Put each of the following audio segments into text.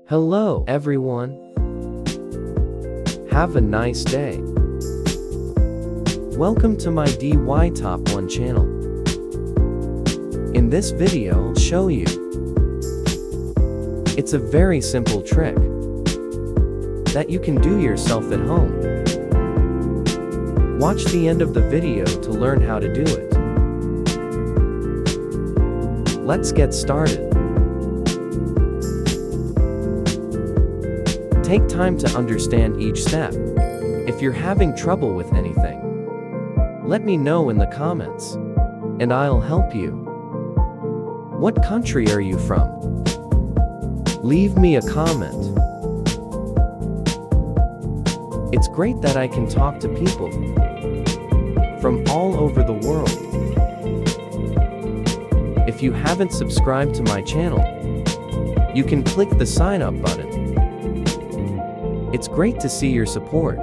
Hello, everyone. Have a nice day. Welcome to my DIY Top 1 channel. In this video, I'll show you. It's a very simple trick that you can do yourself at home. Watch the end of the video to learn how to do it. Let's get started. Take time to understand each step. If you're having trouble with anything, let me know in the comments, and I'll help you. What country are you from? Leave me a comment. It's great that I can talk to people from all over the world. If you haven't subscribed to my channel, you can click the sign up button. It's great to see your support.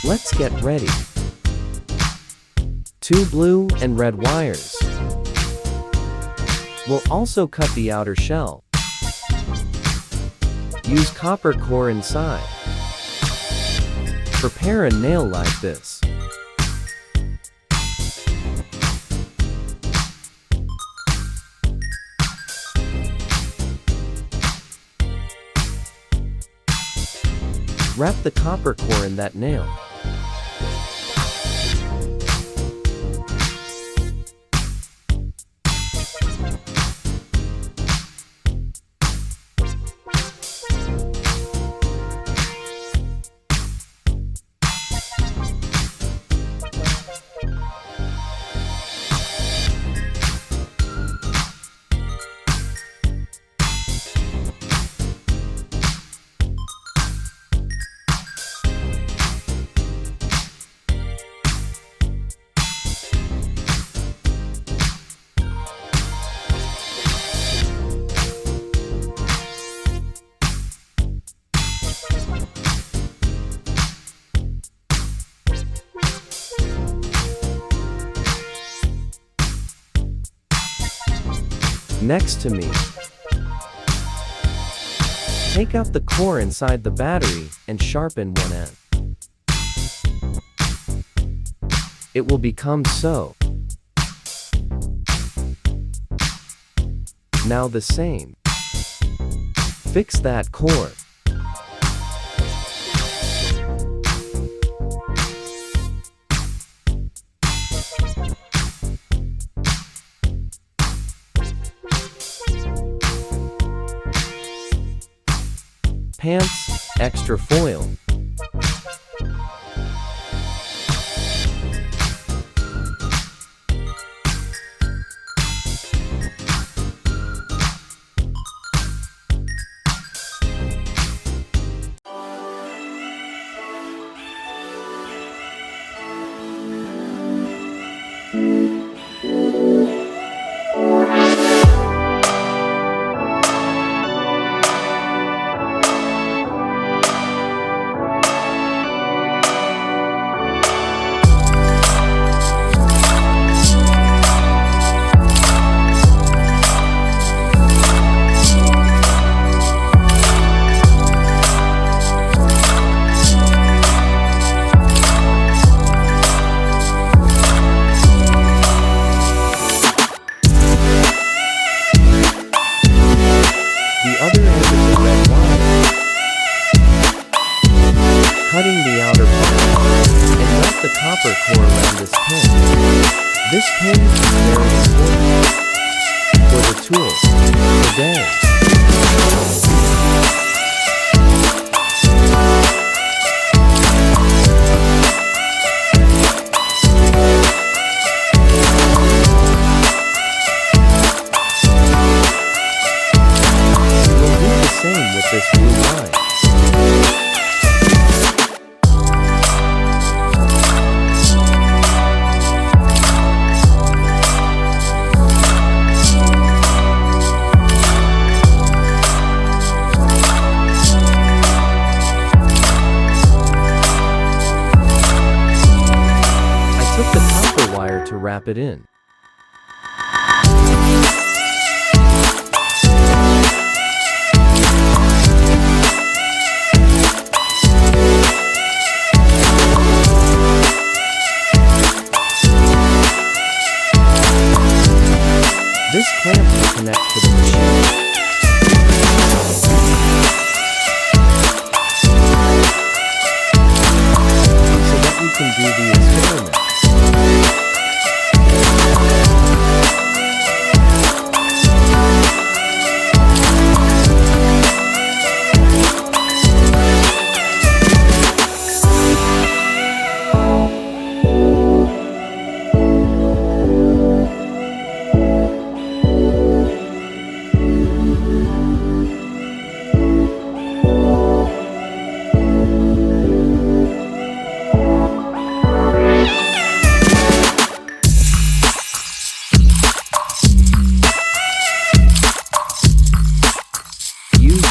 Let's get ready. 2 blue and red wires. We'll also cut the outer shell. Use copper core inside. Prepare a nail like this. Wrap the copper core in that nail. Next to me. Take out the core inside the battery and sharpen one end. it will become so. Now the same. Fix that cord. Pants, extra foil. Cutting the outer part, and wrap the copper core around this pin. This pin is very important for the tool today. We'll do the same with this blue line. Took the copper wire to wrap it in. This clamp will connect to the machine. So that we can do the experiment.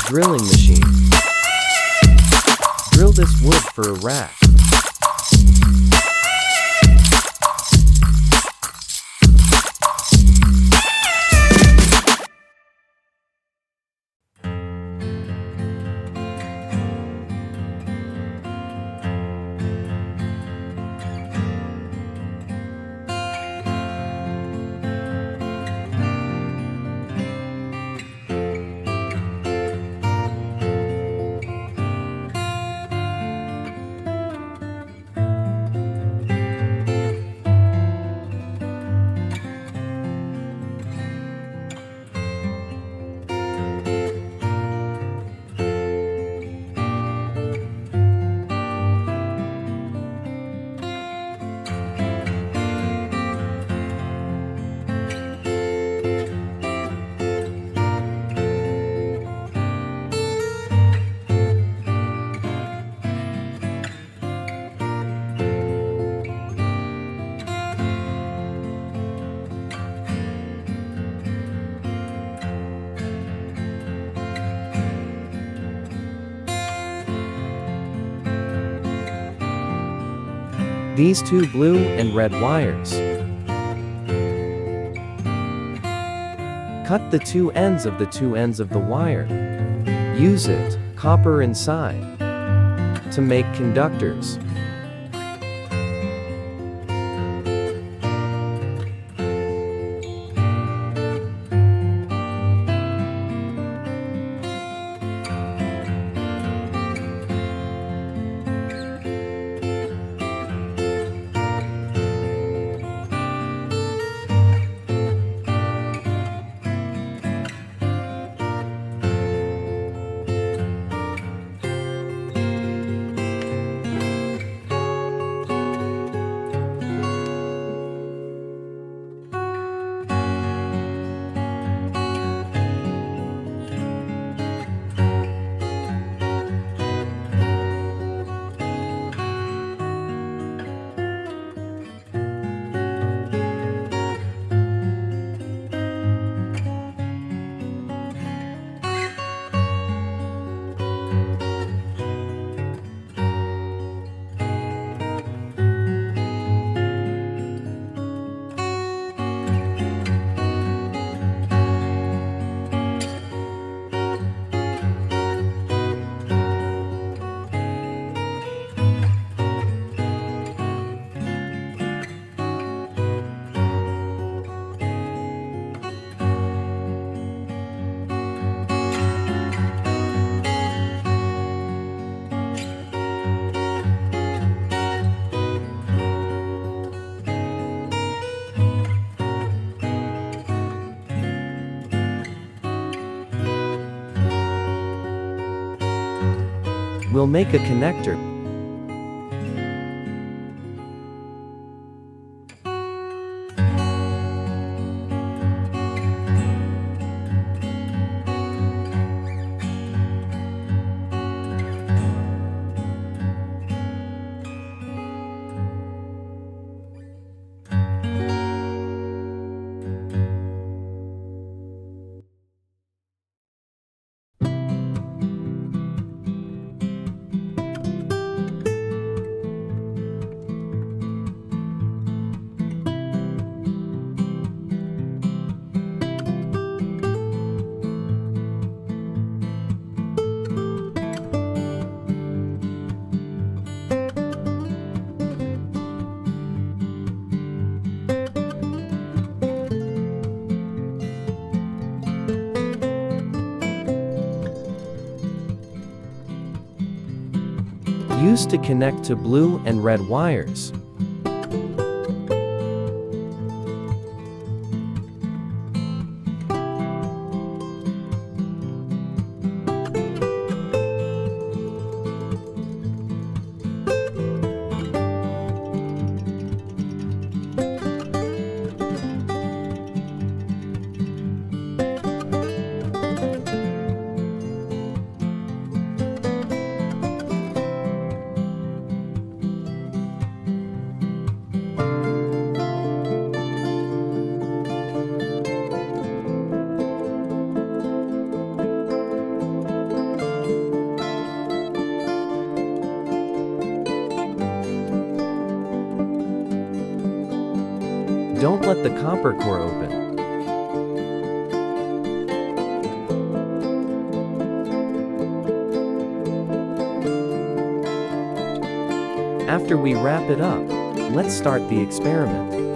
Drilling machine. Drill this wood for a rack. These two blue and red wires. Cut the two ends of the wire. Use it, copper inside, to make conductors. We'll make a connector. Used to connect to blue and red wires. Don't let the copper core open. After we wrap it up, let's start the experiment.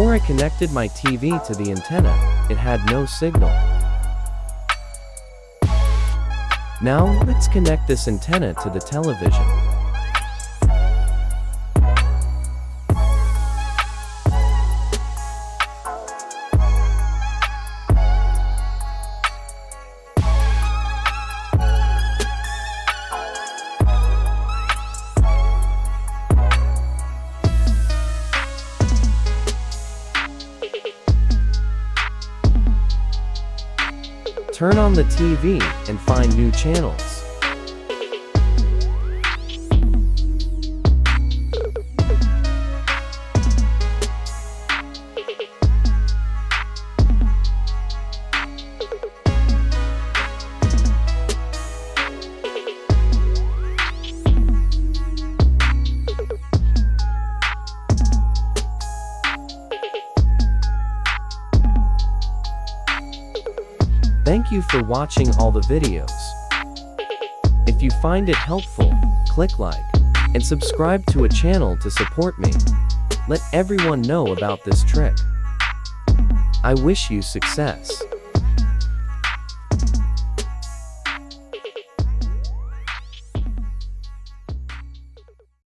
Before I connected my TV to the antenna, it had no signal. Now, let's connect this antenna to the television. Turn on the TV and find new channels. Thank you for watching all the videos. If you find it helpful, click like and subscribe to a channel to support me. Let everyone know about this trick. I wish you success.